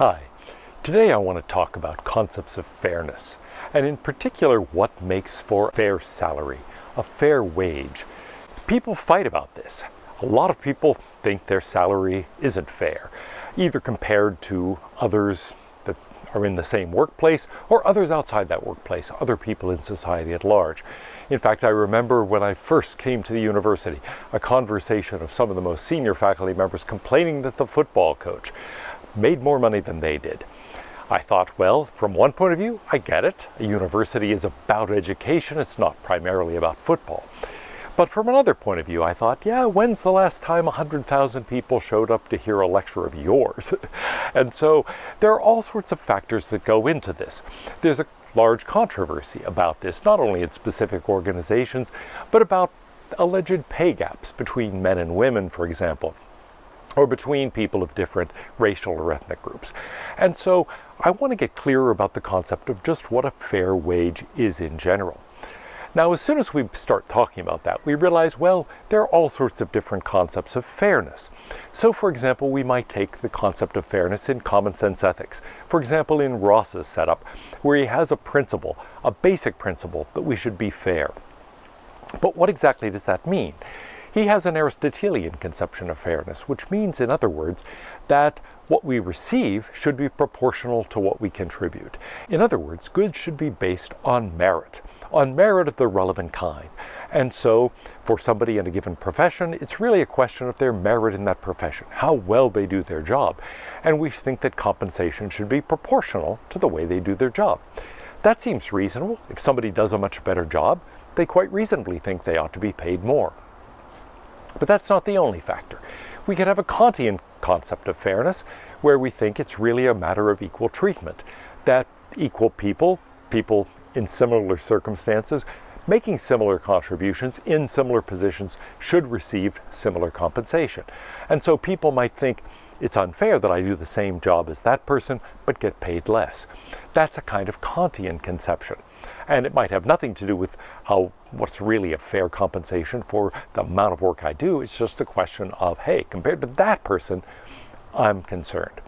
Hi. Today I want to talk about concepts of fairness, and in particular what makes for a fair salary, a fair wage. People fight about this. A lot of people think their salary isn't fair, either compared to others that are in the same workplace or others outside that workplace, other people in society at large. In fact, I remember when I first came to the university, a conversation of some of the most senior faculty members complaining that the football coach made more money than they did. I thought, well, from one point of view, I get it. A university is about education. It's not primarily about football. But from another point of view, I thought, yeah, when's the last time 100,000 people showed up to hear a lecture of yours? And so there are all sorts of factors that go into this. There's a large controversy about this, not only in specific organizations, but about alleged pay gaps between men and women, for example, or between people of different racial or ethnic groups. And so I want to get clearer about the concept of just what a fair wage is in general. Now, as soon as we start talking about that, we realize, well, there are all sorts of different concepts of fairness. So, for example, we might take the concept of fairness in common sense ethics. For example, in Ross's setup, where he has a principle, a basic principle, that we should be fair. But what exactly does that mean? He has an Aristotelian conception of fairness, which means, in other words, that what we receive should be proportional to what we contribute. In other words, goods should be based on merit of the relevant kind. And so, for somebody in a given profession, it's really a question of their merit in that profession, how well they do their job. And we think that compensation should be proportional to the way they do their job. That seems reasonable. If somebody does a much better job, they quite reasonably think they ought to be paid more. But that's not the only factor. We could have a Kantian concept of fairness where we think it's really a matter of equal treatment, that equal people in similar circumstances, making similar contributions in similar positions should receive similar compensation. And so people might think it's unfair that I do the same job as that person but get paid less. That's a kind of Kantian conception. And it might have nothing to do with what's really a fair compensation for the amount of work I do. It's just a question of, hey, compared to that person, I'm concerned.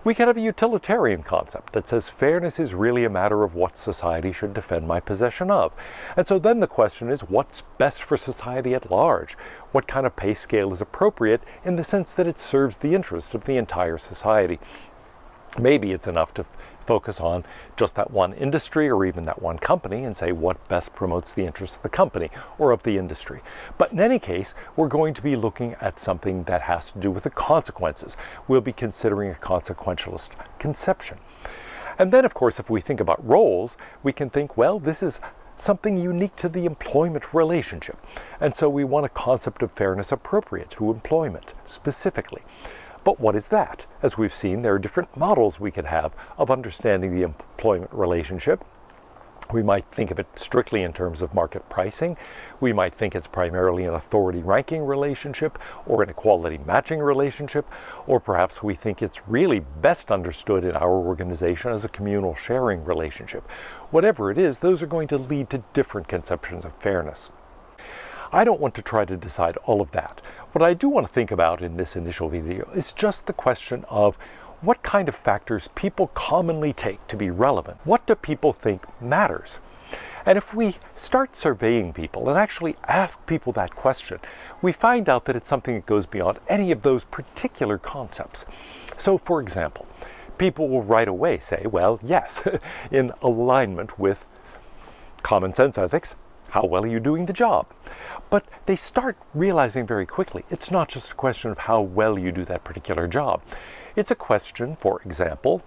We can have a utilitarian concept that says fairness is really a matter of what society should defend my possession of. And so then the question is, what's best for society at large? What kind of pay scale is appropriate in the sense that it serves the interest of the entire society? Maybe it's enough to focus on just that one industry or even that one company and say what best promotes the interests of the company or of the industry. But in any case, we're going to be looking at something that has to do with the consequences. We'll be considering a consequentialist conception. And then, of course, if we think about roles, we can think, well, this is something unique to the employment relationship. And so we want a concept of fairness appropriate to employment specifically. But what is that? As we've seen, there are different models we could have of understanding the employment relationship. We might think of it strictly in terms of market pricing. We might think it's primarily an authority ranking relationship or an equality matching relationship, or perhaps we think it's really best understood in our organization as a communal sharing relationship. Whatever it is, those are going to lead to different conceptions of fairness. I don't want to try to decide all of that. What I do want to think about in this initial video is just the question of what kind of factors people commonly take to be relevant. What do people think matters? And if we start surveying people and actually ask people that question, we find out that it's something that goes beyond any of those particular concepts. So, for example, people will right away say, well, yes, in alignment with common sense ethics, how well are you doing the job? But they start realizing very quickly, it's not just a question of how well you do that particular job. It's a question, for example,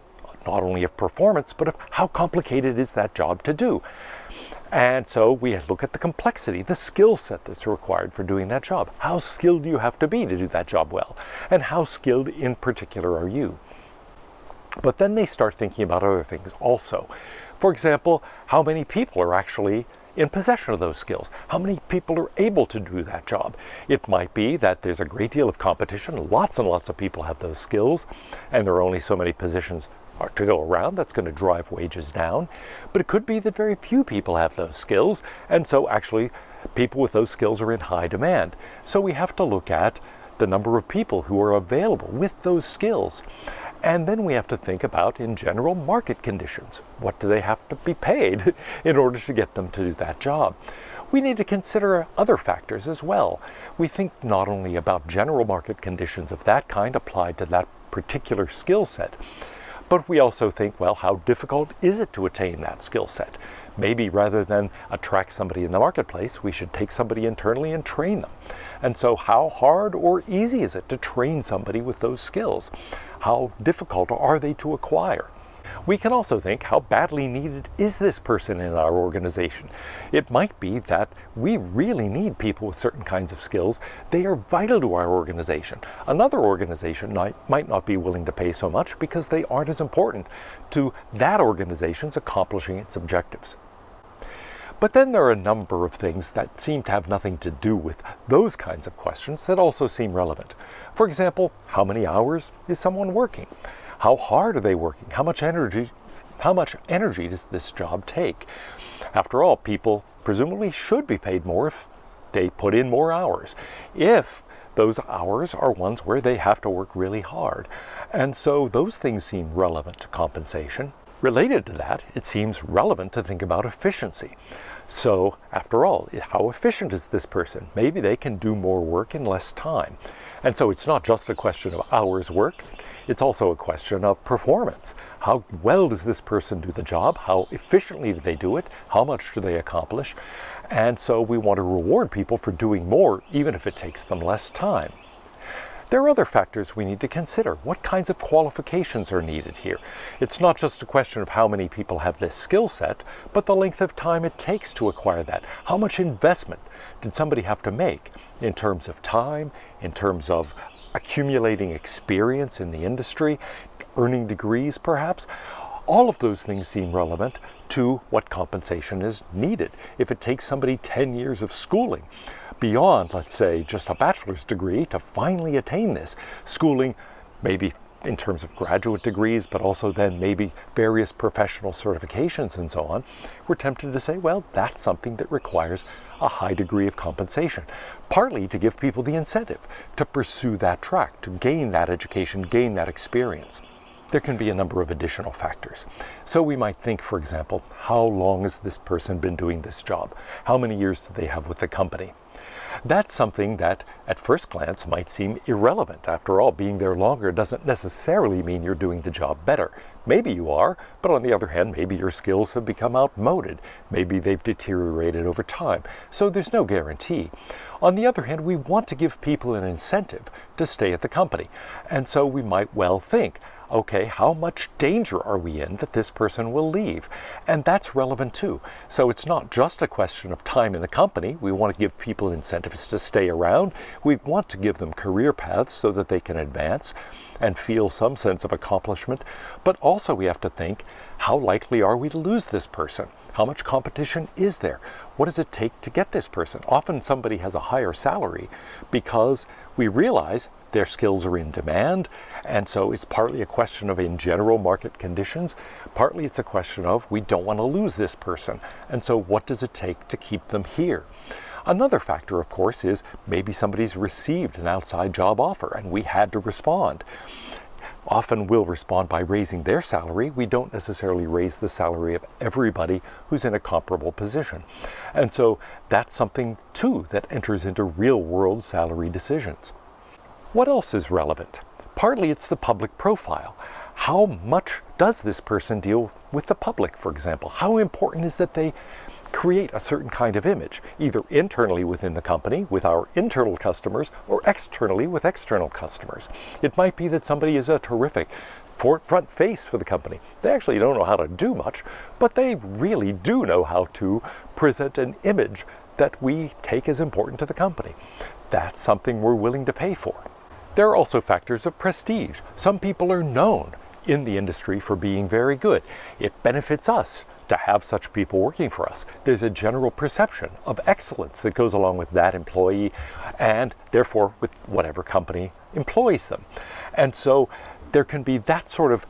not only of performance, but of how complicated is that job to do. And so we look at the complexity, the skill set that's required for doing that job. How skilled do you have to be to do that job well? And how skilled in particular are you? But then they start thinking about other things also. For example, how many people are actually in possession of those skills? How many people are able to do that job? It might be that there's a great deal of competition, lots and lots of people have those skills, and there are only so many positions to go around. That's going to drive wages down. But it could be that very few people have those skills, and so actually people with those skills are in high demand. So we have to look at the number of people who are available with those skills. And then we have to think about, in general, market conditions. What do they have to be paid in order to get them to do that job? We need to consider other factors as well. We think not only about general market conditions of that kind applied to that particular skill set, but we also think, well, how difficult is it to attain that skill set? Maybe rather than attract somebody in the marketplace, we should take somebody internally and train them. And so how hard or easy is it to train somebody with those skills? How difficult are they to acquire? We can also think, how badly needed is this person in our organization? It might be that we really need people with certain kinds of skills. They are vital to our organization. Another organization might not be willing to pay so much because they aren't as important to that organization's accomplishing its objectives. But then there are a number of things that seem to have nothing to do with those kinds of questions that also seem relevant. For example, how many hours is someone working? How hard are they working? How much energy does this job take? After all, people presumably should be paid more if they put in more hours, if those hours are ones where they have to work really hard. And so those things seem relevant to compensation. Related to that, it seems relevant to think about efficiency. So, after all, how efficient is this person? Maybe they can do more work in less time. And so it's not just a question of hours worked, it's also a question of performance. How well does this person do the job? How efficiently do they do it? How much do they accomplish? And so we want to reward people for doing more, even if it takes them less time. There are other factors we need to consider. What kinds of qualifications are needed here? It's not just a question of how many people have this skill set, but the length of time it takes to acquire that. How much investment did somebody have to make in terms of time, in terms of accumulating experience in the industry, earning degrees perhaps? All of those things seem relevant to what compensation is needed. If it takes somebody 10 years of schooling, beyond, let's say, just a bachelor's degree to finally attain this schooling, maybe in terms of graduate degrees, but also then maybe various professional certifications and so on, we're tempted to say, well, that's something that requires a high degree of compensation, partly to give people the incentive to pursue that track, to gain that education, gain that experience. There can be a number of additional factors. So we might think, for example, how long has this person been doing this job? How many years do they have with the company? That's something that at first glance might seem irrelevant. After all, being there longer doesn't necessarily mean you're doing the job better. Maybe you are, but on the other hand, maybe your skills have become outmoded. Maybe they've deteriorated over time. So there's no guarantee. On the other hand, we want to give people an incentive to stay at the company. And so we might well think, okay, how much danger are we in that this person will leave? And that's relevant too. So it's not just a question of time in the company. We want to give people incentives to stay around. We want to give them career paths so that they can advance and feel some sense of accomplishment. But also we have to think, how likely are we to lose this person? How much competition is there? What does it take to get this person? Often somebody has a higher salary because we realize their skills are in demand, and so it's partly a question of in general market conditions, partly it's a question of we don't want to lose this person, and so what does it take to keep them here? Another factor, of course, is maybe somebody's received an outside job offer and we had to respond. Often we'll respond by raising their salary. We don't necessarily raise the salary of everybody who's in a comparable position. And so that's something too that enters into real world salary decisions. What else is relevant? Partly it's the public profile. How much does this person deal with the public, for example? How important is that they create a certain kind of image, either internally within the company with our internal customers or externally with external customers? It might be that somebody is a terrific front face for the company. They actually don't know how to do much, but they really do know how to present an image that we take as important to the company. That's something we're willing to pay for. There are also factors of prestige. Some people are known in the industry for being very good. It benefits us to have such people working for us. There's a general perception of excellence that goes along with that employee and therefore with whatever company employs them. And so there can be that sort of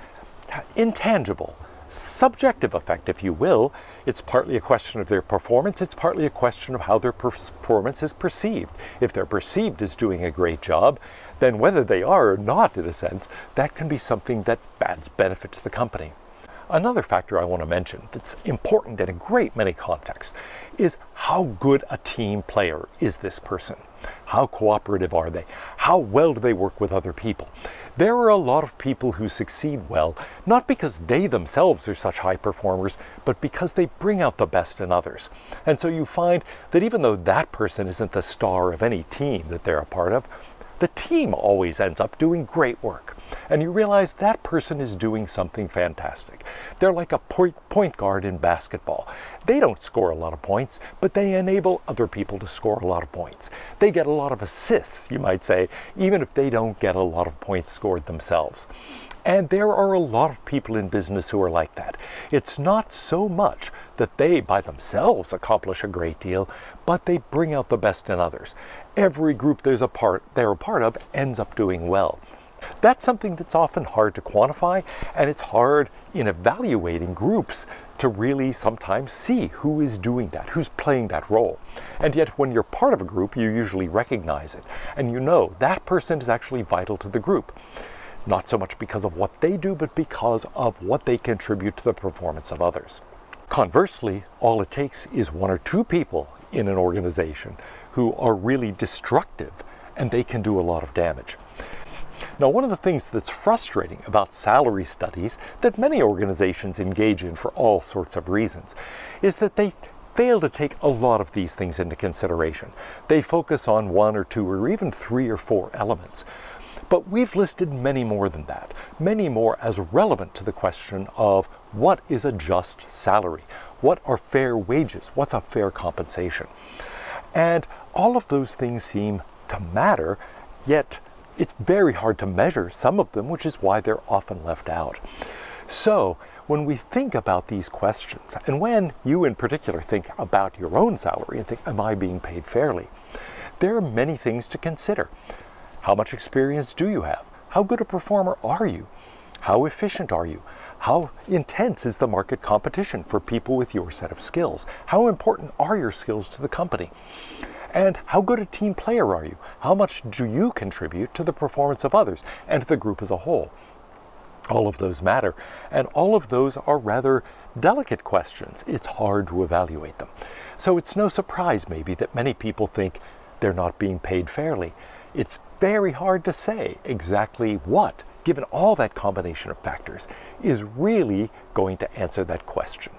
intangible, subjective effect, if you will. It's partly a question of their performance. It's partly a question of how their performance is perceived. If they're perceived as doing a great job, then whether they are or not, in a sense, that can be something that adds benefit to the company. Another factor I want to mention that's important in a great many contexts is how good a team player is this person? How cooperative are they? How well do they work with other people? There are a lot of people who succeed well, not because they themselves are such high performers, but because they bring out the best in others. And so you find that even though that person isn't the star of any team that they're a part of, the team always ends up doing great work. And you realize that person is doing something fantastic. They're like a point guard in basketball. They don't score a lot of points, but they enable other people to score a lot of points. They get a lot of assists, you might say, even if they don't get a lot of points scored themselves. And there are a lot of people in business who are like that. It's not so much that they by themselves accomplish a great deal, but they bring out the best in others. Every group they're a part of ends up doing well. That's something that's often hard to quantify, and it's hard in evaluating groups to really sometimes see who is doing that, who's playing that role. And yet when you're part of a group, you usually recognize it, and you know that person is actually vital to the group. Not so much because of what they do, but because of what they contribute to the performance of others. Conversely, all it takes is one or two people in an organization who are really destructive, and they can do a lot of damage. Now, one of the things that's frustrating about salary studies that many organizations engage in for all sorts of reasons is that they fail to take a lot of these things into consideration. They focus on one or two or even three or four elements. But we've listed many more than that, many more as relevant to the question of what is a just salary? What are fair wages? What's a fair compensation? And all of those things seem to matter, yet it's very hard to measure some of them, which is why they're often left out. So when we think about these questions, and when you in particular think about your own salary and think, am I being paid fairly? There are many things to consider. How much experience do you have? How good a performer are you? How efficient are you? How intense is the market competition for people with your set of skills? How important are your skills to the company? And how good a team player are you? How much do you contribute to the performance of others and to the group as a whole? All of those matter, and all of those are rather delicate questions. It's hard to evaluate them. So it's no surprise maybe that many people think they're not being paid fairly. It's very hard to say exactly what, given all that combination of factors, is really going to answer that question.